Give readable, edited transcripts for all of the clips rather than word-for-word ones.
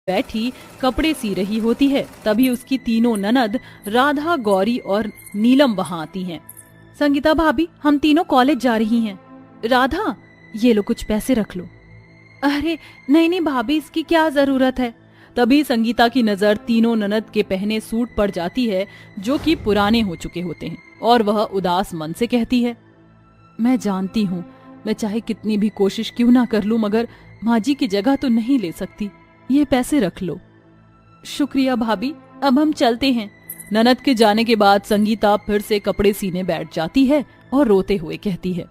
बैठी कपड़े सी रही होती है। तभी उसकी तीनों ननद राधा, गौरी और नीलम वहां आती हैं। संगीता भाभी, हम तीनों कॉलेज जा रही हैं। राधा, ये लो कुछ पैसे रख लो। अरे नहीं नहीं भाभी, इसकी क्या जरूरत है। तभी संगीता की नजर तीनों ननद के पहने सूट पर जाती है जो कि पुराने हो चुके होते हैं, और वह उदास मन से कहती है, मैं जानती हूँ मैं चाहे कितनी भी कोशिश क्यों ना कर लूं, मगर माँ जी की जगह तो नहीं ले सकती। ये पैसे रख लो। शुक्रिया भाभी, अब हम चलते हैं। ननद के जाने के बाद संगीता फिर से कपड़े सीने बैठ जाती है और रोते हुए कहती है,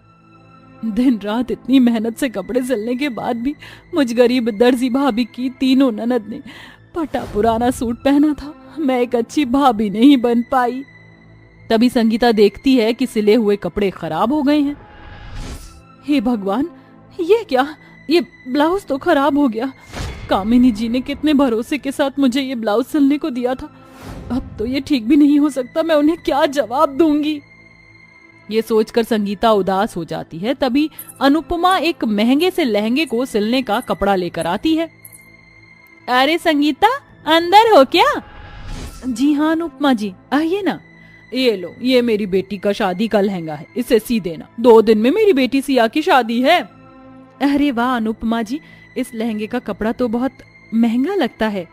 दिन रात इतनी मेहनत से कपड़े सिलने के बाद भी मुझ गरीब दर्जी भाभी की तीनों ननद ने फटा पुराना सूट पहना था। मैं एक अच्छी भाभी नहीं बन पाई। तभी संगीता देखती है कि सिले हुए कपड़े खराब हो गए हैं। हे भगवान, ये क्या, ये ब्लाउज तो खराब हो गया। कामिनी जी ने कितने भरोसे के साथ मुझे ये ब्लाउज सिलने को दिया था। अब तो ये ठीक भी नहीं हो सकता। मैं उन्हें क्या जवाब दूंगी। ये सोचकर संगीता उदास हो जाती है। तभी अनुपमा एक महंगे से लहंगे को सिलने का कपड़ा लेकर आती है। अरे संगीता, अंदर हो क्या? जी हाँ अनुपमा जी, आइए ना। ये लो, ये मेरी बेटी का शादी का लहंगा है, इसे सी देना। 2 दिन में मेरी बेटी सिया की शादी है। अरे वाह अनुपमा जी, इस लहंगे का कपड़ा तो बहुत महंगा लगता है।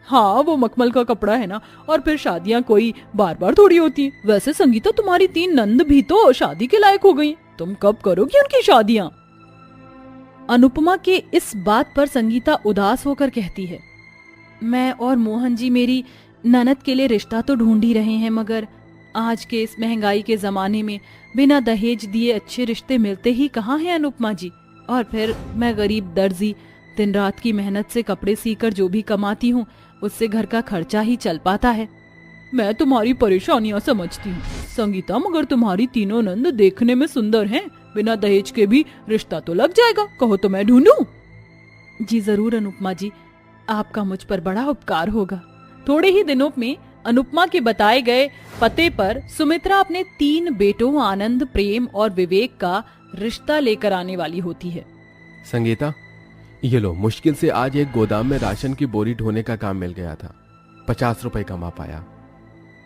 हाँ, वो मखमल का कपड़ा है ना, और फिर शादियां कोई बार बार थोड़ी होती हैं। वैसे संगीता, तुम्हारी 3 नंद भी तो शादी के लायक हो गई। तुम कब करोगी उनकी शादियां? अनुपमा के इस बात पर संगीता उदास होकर कहती है, मैं और मोहन जी मेरी ननद के लिए रिश्ता तो ढूंढ ही रहे हैं, मगर आज के इस महंगाई के जमाने में बिना दहेज दिए अच्छे रिश्ते मिलते ही कहाँ हैं अनुपमा जी। और फिर मैं गरीब दर्जी दिन रात की मेहनत से कपड़े सीकर जो भी कमाती हूँ, उससे घर का खर्चा ही चल पाता है। मैं तुम्हारी परेशानियां समझती हूँ संगीता, मगर तुम्हारी तीनों नंद देखने में सुंदर हैं। बिना दहेज के भी रिश्ता तो लग जाएगा। कहो तो मैं ढूंढूं? जी जरूर अनुपमा जी, आपका मुझ पर बड़ा उपकार होगा। थोड़े ही दिनों में अनुपमा के बताए गए पते पर सुमित्रा अपने 3 बेटों आनंद, प्रेम और विवेक का रिश्ता लेकर आने वाली होती है। संगीता, ये लो, मुश्किल से आज एक गोदाम में राशन की बोरी ढोने का काम मिल गया था। 50 रुपए कमा पाया।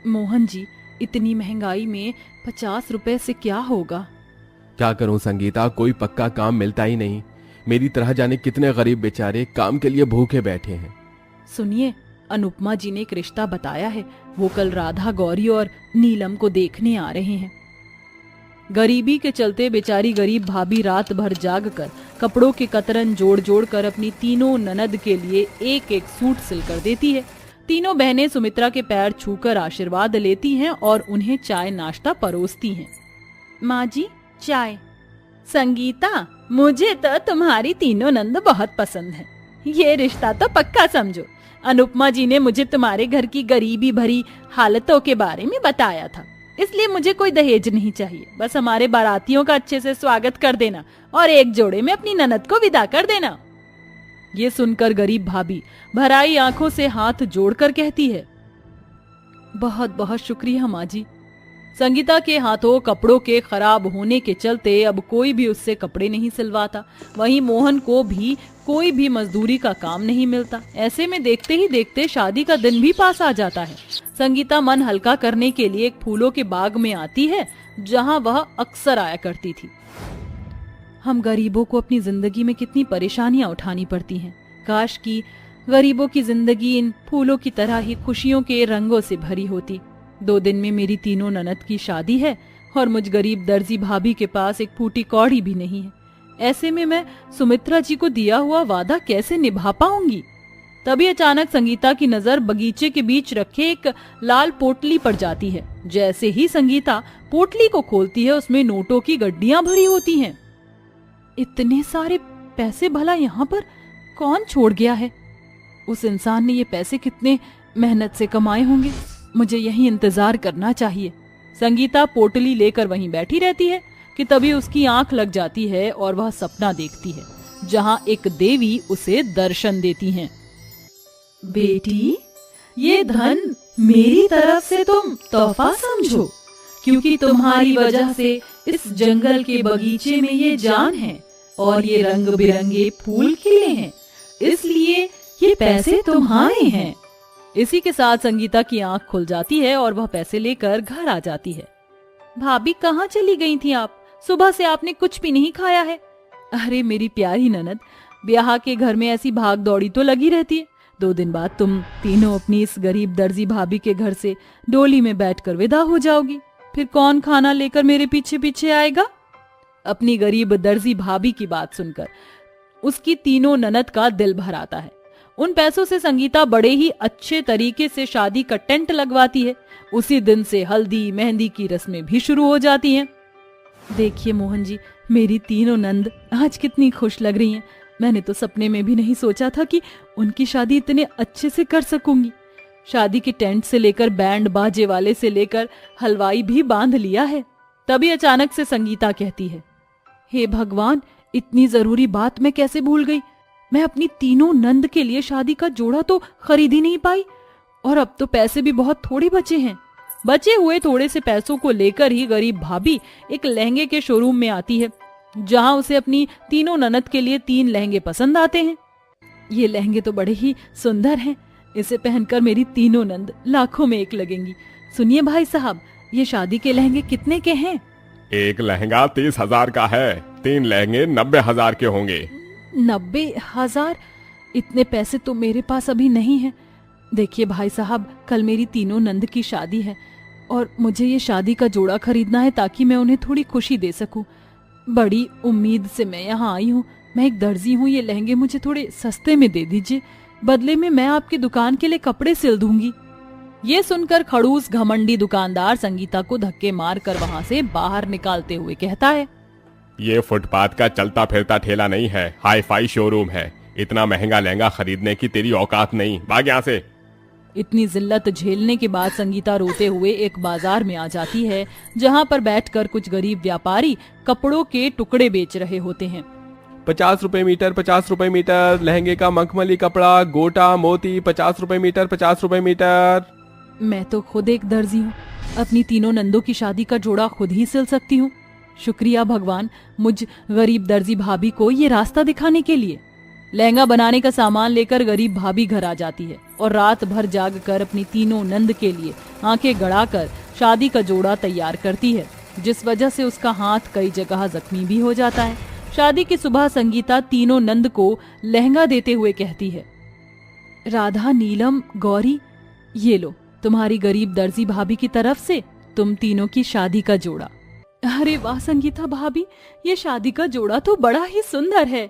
मोहन जी, इतनी महंगाई में 50 रुपए से क्या होगा? क्या करूं संगीता, कोई पक्का काम मिलता ही नहीं। मेरी तरह जाने कितने गरीब बेचारे काम के लिए भूखे बैठे हैं। सुनिए, अनुपमा जी ने एक रिश्ता बताया है। वो कल राधा, गौरी और नीलम को देखने आ रहे हैं। गरीबी के चलते बेचारी गरीब भाभी रात भर जाग कर कपड़ों के कतरन जोड़ जोड़ कर अपनी तीनों ननद के लिए एक एक सूट सिल कर देती है। तीनों बहनें सुमित्रा के पैर छूकर आशीर्वाद लेती हैं और उन्हें चाय नाश्ता परोसती हैं। माँ जी, चाय। संगीता, मुझे तो तुम्हारी तीनों नंद बहुत पसंद है। ये रिश्ता तो पक्का समझो। अनुपमा जी ने मुझे तुम्हारे घर की गरीबी भरी हालतों के बारे में बताया था, इसलिए मुझे कोई दहेज नहीं चाहिए। बस हमारे बारातियों का अच्छे से स्वागत कर देना और एक जोड़े में अपनी ननद को विदा कर देना। ये सुनकर गरीब भाभी भराई आंखों से हाथ जोड़कर कहती है, बहुत बहुत शुक्रिया माँ जी। संगीता के हाथों कपड़ों के खराब होने के चलते अब कोई भी उससे कपड़े नहीं सिलवाता। वहीं मोहन को भी कोई भी मजदूरी का काम नहीं मिलता। ऐसे में देखते ही देखते शादी का दिन भी पास आ जाता है। संगीता मन हल्का करने के लिए एक फूलों के बाग में आती है, जहां वह अक्सर आया करती थी। हम गरीबों को अपनी जिंदगी में कितनी परेशानियां उठानी पड़ती हैं। काश कि गरीबों की जिंदगी इन फूलों की तरह ही खुशियों के रंगों से भरी होती। 2 दिन में मेरी तीनों ननद की शादी है और मुझ गरीब दर्जी भाभी के पास एक फूटी कौड़ी भी नहीं है। ऐसे में मैं सुमित्रा जी को दिया हुआ वादा कैसे निभा पाऊंगी? तभी अचानक संगीता की नजर बगीचे के बीच रखे एक लाल पोटली पर जाती है। जैसे ही संगीता पोटली को खोलती है, उसमें नोटों की गड्डियां भरी होती हैं। इतने सारे पैसे भला यहाँ पर कौन छोड़ गया है? उस इंसान ने ये पैसे कितने मेहनत से कमाए होंगे। मुझे यही इंतजार करना चाहिए। संगीता पोटली लेकर वहीं बैठी रहती है कि तभी उसकी आंख लग जाती है और वह सपना देखती है, जहां एक देवी उसे दर्शन देती हैं। बेटी, ये धन मेरी तरफ से तुम तोहफा समझो, क्योंकि तुम्हारी वजह से इस जंगल के बगीचे में ये जान है और ये रंग बिरंगे फूल खिले हैं। इसलिए ये पैसे तुम्हारे हैं। इसी के साथ संगीता की आंख खुल जाती है और वह पैसे लेकर घर आ जाती है। भाभी कहाँ चली गई थी आप? सुबह से आपने कुछ भी नहीं खाया है। अरे मेरी प्यारी ननद, ब्याह के घर में ऐसी भाग दौड़ी तो लगी रहती है। 2 दिन बाद तुम तीनों अपनी इस गरीब दर्जी भाभी के घर से डोली में बैठकर विदा हो जाओगी। फिर कौन खाना लेकर मेरे पीछे पीछे आएगा? अपनी गरीब दर्जी भाभी की बात सुनकर उसकी तीनों ननद का दिल भर आता है। उन पैसों से संगीता बड़े ही अच्छे तरीके से शादी का टेंट लगवाती है। उसी दिन से हल्दी मेहंदी की रस्में भी शुरू हो जाती हैं। देखिए मोहन जी, मेरी तीनों नंद आज कितनी खुश लग रही हैं। मैंने तो सपने में भी नहीं सोचा था कि उनकी शादी इतने अच्छे से कर सकूंगी। शादी के टेंट से लेकर बैंड बाजे वाले से लेकर हलवाई भी बांध लिया है। तभी अचानक से संगीता कहती है, हे भगवान, इतनी जरूरी बात मैं कैसे भूल गई। मैं अपनी तीनों नंद के लिए शादी का जोड़ा तो खरीद ही नहीं पाई, और अब तो पैसे भी बहुत थोड़े बचे हैं। बचे हुए थोड़े से पैसों को लेकर ही गरीब भाभी एक लहंगे के शोरूम में आती है, जहां उसे अपनी तीनों ननद के लिए 3 लहंगे पसंद आते हैं। ये लहंगे तो बड़े ही सुंदर हैं। इसे पहनकर मेरी तीनों नंद लाखों में एक लगेंगी। सुनिए भाई साहब, ये शादी के लहंगे कितने के हैं? एक लहंगा 30,000 का है, 3 लहंगे 90,000 के होंगे। 90,000? इतने पैसे तो मेरे पास अभी नहीं है। देखिए भाई साहब, कल मेरी तीनों नंद की शादी है और मुझे ये शादी का जोड़ा खरीदना है ताकि मैं उन्हें थोड़ी खुशी दे सकूं। बड़ी उम्मीद से मैं यहाँ आई हूँ। मैं एक दर्जी हूँ, ये लहंगे मुझे थोड़े सस्ते में दे दीजिए, बदले में मैं आपकी दुकान के लिए कपड़े सिल दूंगी। ये सुनकर खड़ूस घमंडी दुकानदार संगीता को धक्के मार कर वहाँ से बाहर निकालते हुए कहता है, ये फुटपाथ का चलता फिरता ठेला नहीं है, हाई फाई शोरूम है। इतना महंगा लहंगा खरीदने की तेरी औकात नहीं, भाग यहाँ से। इतनी जिल्लत झेलने के बाद संगीता रोते हुए एक बाजार में आ जाती है, जहाँ पर बैठकर कुछ गरीब व्यापारी कपड़ों के टुकड़े बेच रहे होते हैं। 50 रुपए मीटर, 50 रुपए मीटर। लहंगे का मखमली कपड़ा, गोटा मोती, 50 रुपए मीटर, 50 रुपए मीटर। मैं तो खुद एक दर्जी हूँ, अपनी तीनों नंदों की शादी का जोड़ा खुद ही सिल सकती हूँ। शुक्रिया भगवान, मुझ गरीब दर्जी भाभी को ये रास्ता दिखाने के लिए। लहंगा बनाने का सामान लेकर गरीब भाभी घर आ जाती है और रात भर जाग कर अपनी तीनों नंद के लिए आंखें गड़ाकर शादी का जोड़ा तैयार करती है, जिस वजह से उसका हाथ कई जगह जख्मी भी हो जाता है। शादी की सुबह संगीता तीनों नंद को लहंगा देते हुए कहती है, राधा, नीलम, गौरी, ये लो तुम्हारी गरीब दर्जी भाभी की तरफ से तुम तीनों की शादी का जोड़ा। अरे वाह संगीता भाभी, ये शादी का जोड़ा तो बड़ा ही सुंदर है।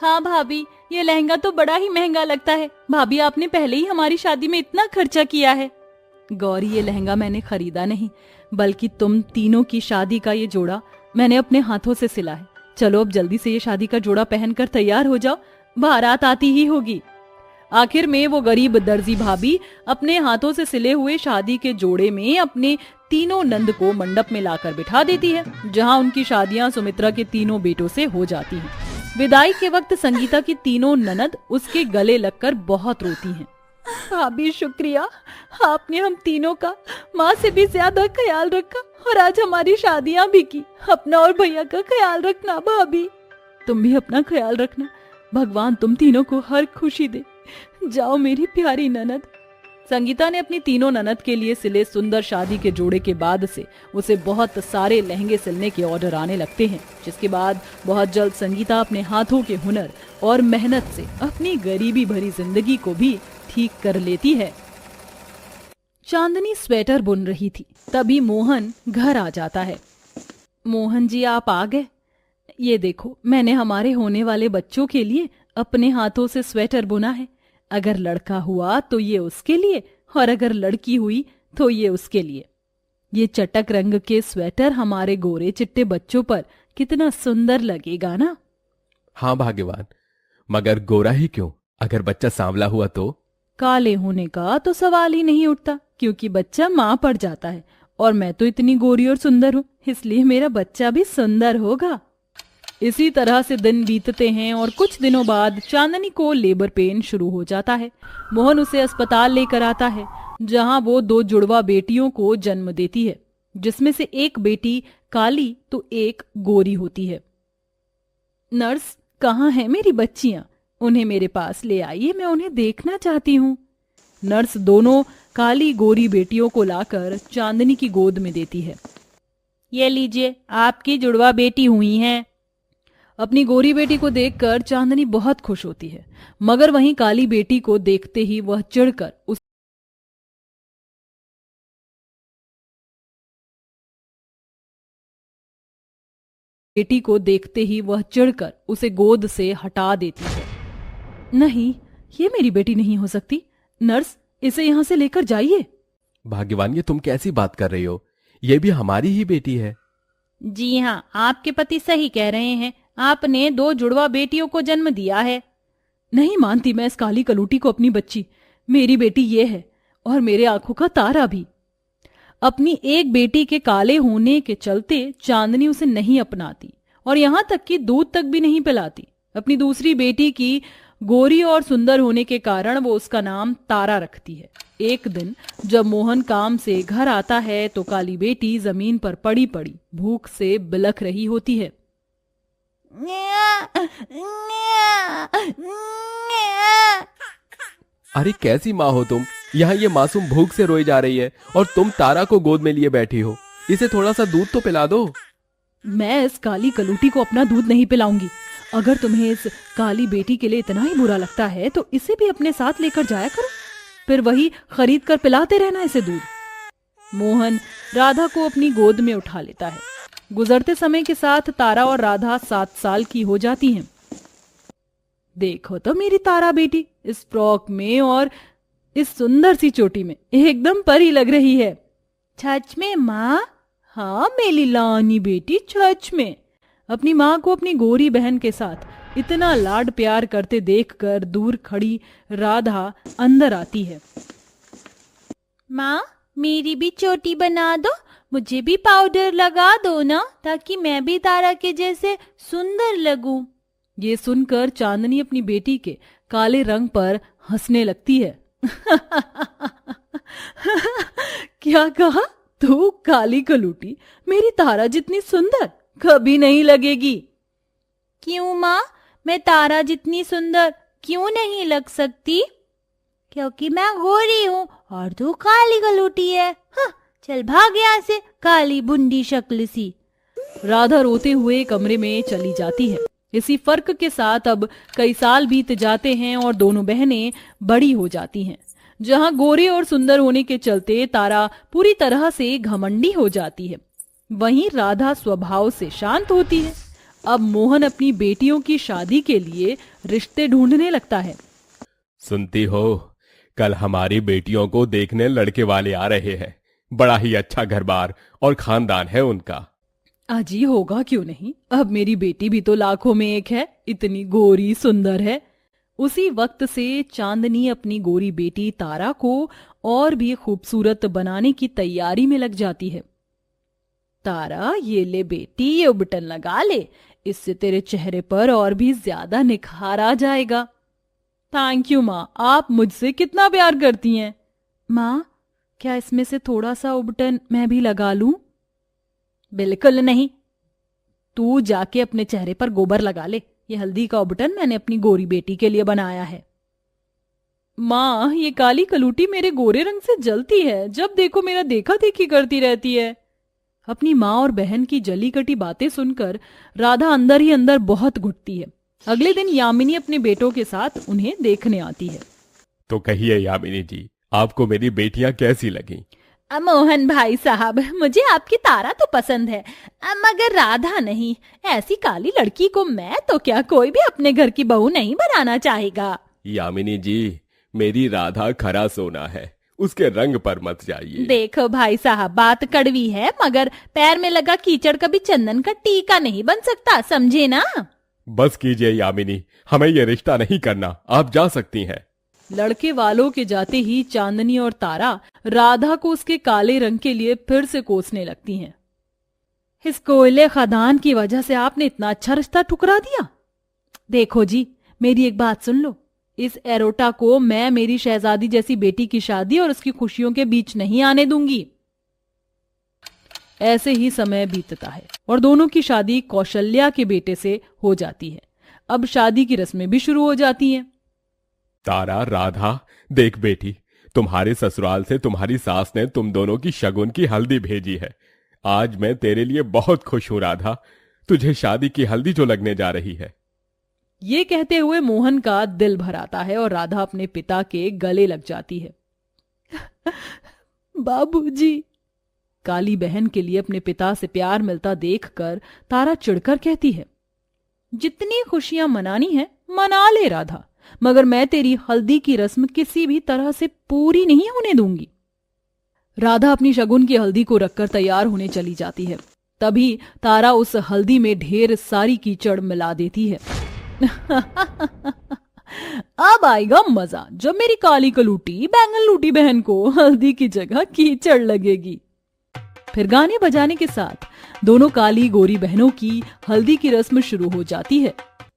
हाँ भाभी, ये लहंगा तो बड़ा ही महंगा लगता है। भाभी, आपने पहले ही हमारी शादी में इतना खर्चा किया है। गौरी, ये लहंगा मैंने खरीदा नहीं, बल्कि तुम तीनों की शादी का ये जोड़ा मैंने अपने हाथों से सिला है। चलो अब जल्दी से ये शादी का जोड़ा पहनकर तैयार हो जाओ, बारात आती ही होगी। आखिर में वो गरीब दर्जी भाभी अपने हाथों से सिले हुए शादी के जोड़े में अपने तीनों नंद को मंडप में लाकर बिठा देती है, जहां उनकी शादियां सुमित्रा के तीनों बेटों से हो जाती हैं। विदाई के वक्त संगीता की तीनों ननद उसके गले लगकर बहुत रोती हैं। भाभी शुक्रिया, आपने हम तीनों का माँ से भी ज्यादा ख्याल रखा और आज हमारी शादियां भी की। अपना और भैया का ख्याल रखना भाभी। तुम भी अपना ख्याल रखना। भगवान तुम तीनों को हर खुशी दे। जाओ मेरी प्यारी ननद। संगीता ने अपनी तीनों ननद के लिए सिले सुंदर शादी के जोड़े के बाद से उसे बहुत सारे लहंगे सिलने के ऑर्डर आने लगते हैं, जिसके बाद बहुत जल्द संगीता अपने हाथों के हुनर और मेहनत से अपनी गरीबी भरी जिंदगी को भी ठीक कर लेती है। चांदनी स्वेटर बुन रही थी, तभी मोहन घर आ जाता है। मोहन जी, आप आ गए। ये देखो, मैंने हमारे होने वाले बच्चों के लिए अपने हाथों से स्वेटर बुना है। अगर लड़का हुआ तो ये उसके लिए, और अगर लड़की हुई तो ये उसके लिए। ये चटक रंग के स्वेटर हमारे गोरे चिट्टे बच्चों पर कितना सुंदर लगेगा ना। हाँ भाग्यवान, मगर गोरा ही क्यों, अगर बच्चा सांवला हुआ तो? काले होने का तो सवाल ही नहीं उठता, क्योंकि बच्चा माँ पड़ जाता है, और मैं तो इतनी गोरी और सुंदर हूँ, इसलिए मेरा बच्चा भी सुंदर होगा। इसी तरह से दिन बीतते हैं और कुछ दिनों बाद चांदनी को लेबर पेन शुरू हो जाता है। मोहन उसे अस्पताल लेकर आता है, जहां वो 2 जुड़वा बेटियों को जन्म देती है, जिसमें से एक बेटी काली तो एक गोरी होती है। नर्स, कहाँ हैं मेरी बच्चियां? उन्हें मेरे पास ले आइए, मैं उन्हें देखना चाहती हूँ। नर्स दोनों काली गोरी बेटियों को लाकर चांदनी की गोद में देती है। ये लीजिए, आपकी जुड़वा बेटी हुई हैं। अपनी गोरी बेटी को देखकर चांदनी बहुत खुश होती है, मगर वहीं काली बेटी को देखते ही वह चिढ़कर उसे गोद से हटा देती है। नहीं, ये मेरी बेटी नहीं हो सकती। नर्स, इसे यहां से लेकर जाइए। भाग्यवान, ये तुम कैसी बात कर रही हो? ये भी हमारी ही बेटी है। जी हाँ, आपके पति सही कह रहे हैं। आपने 2 जुड़वा बेटियों को जन्म दिया है। नहीं मानती मैं इस काली कलूटी को अपनी बच्ची। मेरी बेटी ये है, और मेरे आंखों का तारा भी। अपनी एक बेटी के काले होने के चलते चांदनी उसे नहीं अपनाती और यहां तक कि दूध तक भी नहीं पिलाती। अपनी दूसरी बेटी की गोरी और सुंदर होने के कारण वो उसका नाम तारा रखती है। एक दिन जब मोहन काम से घर आता है तो काली बेटी जमीन पर पड़ी पड़ी भूख से बिलख रही होती है। अरे कैसी माँ हो तुम? यहाँ ये मासूम भूख से रोई जा रही है और तुम तारा को गोद में लिए बैठी हो। इसे थोड़ा सा दूध तो पिला दो। मैं इस काली कलूटी को अपना दूध नहीं पिलाऊंगी। अगर तुम्हें इस काली बेटी के लिए इतना ही बुरा लगता है तो इसे भी अपने साथ लेकर जाया करो, फिर वही खरीद कर पिलाते रहना इसे दूध। मोहन राधा को अपनी गोद में उठा लेता है। गुजरते समय के साथ तारा और राधा 7 साल की हो जाती हैं। देखो तो मेरी तारा बेटी इस फ्रॉक में और इस सुंदर सी चोटी में एकदम परी लग रही है। सच में माँ? हाँ मेरी लानी बेटी, सच में। अपनी माँ को अपनी गोरी बहन के साथ इतना लाड प्यार करते देखकर दूर खड़ी राधा अंदर आती है। माँ, मेरी भी चोटी बना दो, मुझे भी पाउडर लगा दो ना, ताकि मैं भी तारा के जैसे सुंदर लगूं। ये सुनकर चांदनी अपनी बेटी के काले रंग पर हंसने लगती है। क्या कहा? तू काली कलूटी मेरी तारा जितनी सुंदर कभी नहीं लगेगी। क्यों माँ, मैं तारा जितनी सुंदर क्यों नहीं लग सकती? क्योंकि मैं गोरी हूँ और तू काली कलूटी है। हाँ, चल भाग यहाँ से, काली बुंडी शक्ल सी। राधा रोते हुए कमरे में चली जाती है। इसी फर्क के साथ अब कई साल बीत जाते हैं और दोनों बहनें बड़ी हो जाती हैं। जहां गोरे और सुंदर होने के चलते तारा पूरी तरह से घमंडी हो जाती है, वहीं राधा स्वभाव से शांत होती है। अब मोहन अपनी बेटियों की शादी के लिए रिश्ते ढूंढने लगता है। सुनती हो, कल हमारी बेटियों को देखने लड़के वाले आ रहे हैं। बड़ा ही अच्छा घर बार और खानदान है उनका। अजी होगा क्यों नहीं, अब मेरी बेटी भी तो लाखों में एक है, इतनी गोरी सुंदर है। उसी वक्त से चांदनी अपनी गोरी बेटी तारा को और भी खूबसूरत बनाने की तैयारी में लग जाती है। तारा, ये ले बेटी, ये बटन लगा ले, इससे तेरे चेहरे पर और भी ज्यादा निखार आ जाएगा। थैंक यू माँ, आप मुझसे कितना प्यार करती हैं। माँ, क्या इसमें से थोड़ा सा उबटन मैं भी लगा लूं? बिल्कुल नहीं, तू जाके अपने चेहरे पर गोबर लगा ले। ये हल्दी का उबटन मैंने अपनी गोरी बेटी के लिए बनाया है। माँ, ये काली कलूटी मेरे गोरे रंग से जलती है, जब देखो मेरा देखा देखी करती रहती है। अपनी माँ और बहन की जली कटी बातें सुनकर राधा अंदर ही अंदर बहुत घुटती है। अगले दिन यामिनी अपने बेटों के साथ उन्हें देखने आती है। तो कहिए यामिनी जी, आपको मेरी बेटियां कैसी लगी? मोहन भाई साहब, मुझे आपकी तारा तो पसंद है, मगर राधा नहीं। ऐसी काली लड़की को मैं तो क्या कोई भी अपने घर की बहू नहीं बनाना चाहेगा। यामिनी जी, मेरी राधा खरा सोना है, उसके रंग पर मत जाइए। देखो भाई साहब, बात कड़वी है, मगर पैर में लगा कीचड़ कभी चंदन का टीका नहीं बन सकता, समझे ना? बस कीजिए यामिनी, हमें ये रिश्ता नहीं करना, आप जा सकती हैं। लड़के वालों के जाते ही चांदनी और तारा राधा को उसके काले रंग के लिए फिर से कोसने लगती हैं। इस कोयले खदान की वजह से आपने इतना अच्छा रिश्ता ठुकरा दिया। देखो जी, मेरी एक बात सुन लो, इस एरोटा को मैं मेरी शहजादी जैसी बेटी की शादी और उसकी खुशियों के बीच नहीं आने दूंगी। ऐसे ही समय बीतता है और दोनों की शादी कौशल्या के बेटे से हो जाती है। अब शादी की रस्में भी शुरू हो जाती हैं। तारा, राधा, देख बेटी, तुम्हारे ससुराल से तुम्हारी सास ने तुम दोनों की शगुन की हल्दी भेजी है। आज मैं तेरे लिए बहुत खुश हूं राधा, तुझे शादी की हल्दी जो लगने जा रही है। ये कहते हुए मोहन का दिल भर आता है और राधा अपने पिता के गले लग जाती है। बाबूजी, काली बहन के लिए अपने पिता से प्यार मिलता देखकर तारा चिढ़कर कहती है, जितनी खुशियां मनानी है मना ले राधा, मगर मैं तेरी हल्दी की रस्म किसी भी तरह से पूरी नहीं होने दूंगी। राधा अपनी शगुन की हल्दी को रखकर तैयार होने चली जाती है। तभी तारा उस हल्दी में ढेर सारी कीचड़ मिला देती है। अब आएगा मजा जब मेरी काली कलूटी बैंगन लूटी बहन को हल्दी की जगह कीचड़ लगेगी। फिर गाने बजाने के साथ दोनों काली गोरी बहनों की हल्दी की रस्म शुरू हो जाती है।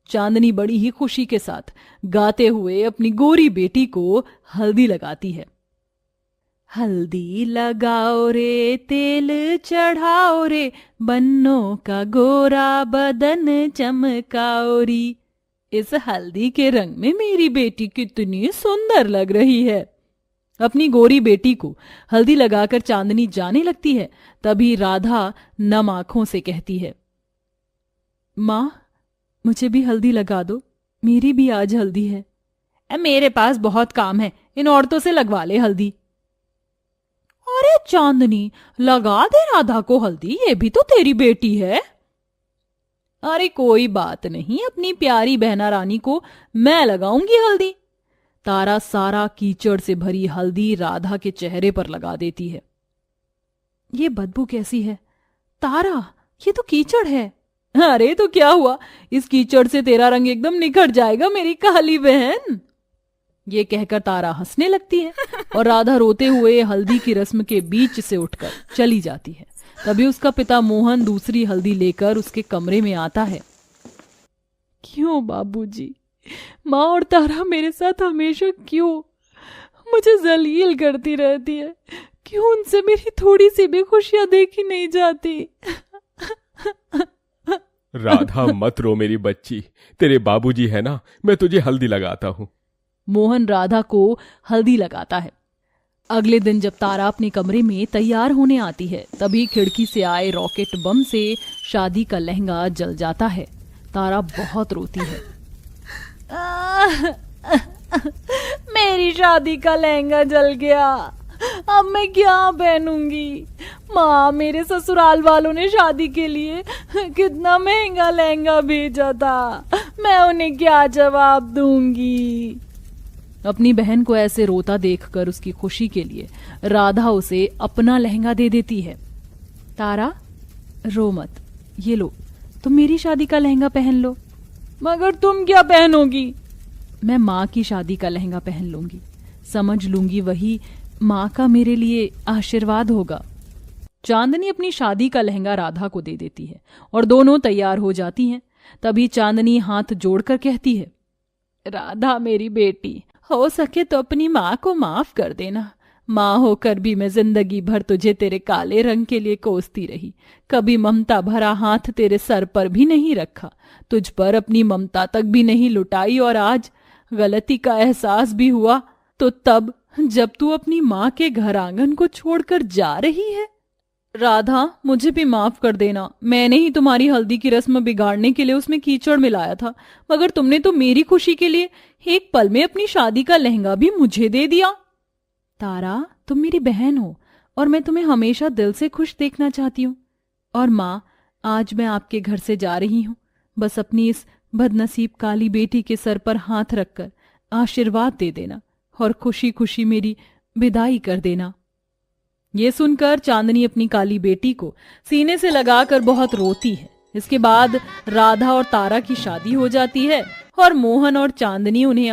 चांदनी बड़ी ही खुशी के साथ गाते हुए अपनी गोरी बेटी को हल्दी लगाती है। हल्दी लगाओ रे, तेल चढ़ाओ रे, बन्नों का गोरा बदन चमकाओ री। इस हल्दी के रंग में मेरी बेटी कितनी सुंदर लग रही है। अपनी गोरी बेटी को हल्दी लगाकर चांदनी जाने लगती है। तभी राधा नम आंखों से कहती है, माँ, मुझे भी हल्दी लगा दो, मेरी भी आज हल्दी है। मेरे पास बहुत काम है, इन औरतों से लगवा ले हल्दी। अरे चांदनी, लगा दे राधा को हल्दी, ये भी तो तेरी बेटी है। अरे कोई बात नहीं, अपनी प्यारी बहना रानी को मैं लगाऊंगी हल्दी। तारा सारा कीचड़ से भरी हल्दी राधा के चेहरे पर लगा देती है। ये बदबू कैसी है? तारा, ये तो कीचड़ है। अरे तो क्या हुआ, इस कीचड़ से तेरा रंग एकदम निखर जाएगा मेरी काली बहन। ये कहकर तारा हंसने लगती है और राधा रोते हुए हल्दी की रस्म के बीच से उठकर चली जाती है। तभी उसका पिता मोहन दूसरी हल्दी लेकर उसके कमरे में आता है। क्यों बाबूजी, माँ और तारा मेरे साथ हमेशा क्यों मुझे जलील करती रहती है? क्यों उनसे मेरी थोड़ी सी भी खुशियां देखी नहीं जाती? राधा मत रो मेरी बच्ची, तेरे बाबूजी है ना, मैं तुझे हल्दी लगाता हूँ। मोहन राधा को हल्दी लगाता है। अगले दिन जब तारा अपने कमरे में तैयार होने आती है, तभी खिड़की से आए रॉकेट बम से शादी का लहंगा जल जाता है। तारा बहुत रोती है। मेरी शादी का लहंगा जल गया, अब मैं क्या पहनूंगी? माँ, मेरे ससुराल वालों ने शादी के लिए कितना महंगा लहंगा भेजा था, मैं उन्हें क्या जवाब दूंगी? अपनी बहन को ऐसे रोता देखकर उसकी खुशी के लिए राधा उसे अपना लहंगा दे देती है। तारा, रो मत, ये लो, तुम मेरी शादी का लहंगा पहन लो। मगर तुम क्या पहनोगी? मैं माँ की शादी का लहंगा पहन लूंगी, समझ लूंगी वही माँ का मेरे लिए आशीर्वाद होगा। चांदनी अपनी शादी का लहंगा राधा को दे देती है और दोनों तैयार हो जाती हैं। तभी चांदनी हाथ जोड़कर कहती है, राधा मेरी बेटी, हो सके तो अपनी माँ को माफ कर देना। माँ होकर भी मैं जिंदगी भर तुझे तेरे काले रंग के लिए कोसती रही, कभी ममता भरा हाथ तेरे सर पर भी नहीं रखा, तुझ पर अपनी ममता तक भी नहीं लुटाई, और आज गलती का एहसास भी हुआ तो तब जब तू अपनी माँ के घर आंगन को छोड़कर जा रही है। राधा, मुझे भी माफ कर देना, मैंने ही तुम्हारी हल्दी की रस्म बिगाड़ने के लिए उसमें कीचड़ मिलाया था, मगर तुमने तो मेरी खुशी के लिए एक पल में अपनी शादी का लहंगा भी मुझे दे दिया। तारा, तुम मेरी बहन हो और मैं तुम्हें हमेशा दिल से खुश देखना चाहती हूँ। और माँ, आज मैं आपके घर से जा रही हूँ, बस अपनी इस बदनसीब काली बेटी के सर पर हाथ रखकर आशीर्वाद दे देना और खुशी खुशी मेरी विदाई कर देना। ये सुनकर चांदनी अपनी काली बेटी को सीने से लगाकर बहुत रोती है। इसके बाद राधा और तारा की शादी हो जाती है और मोहन और चांदनी उन्हें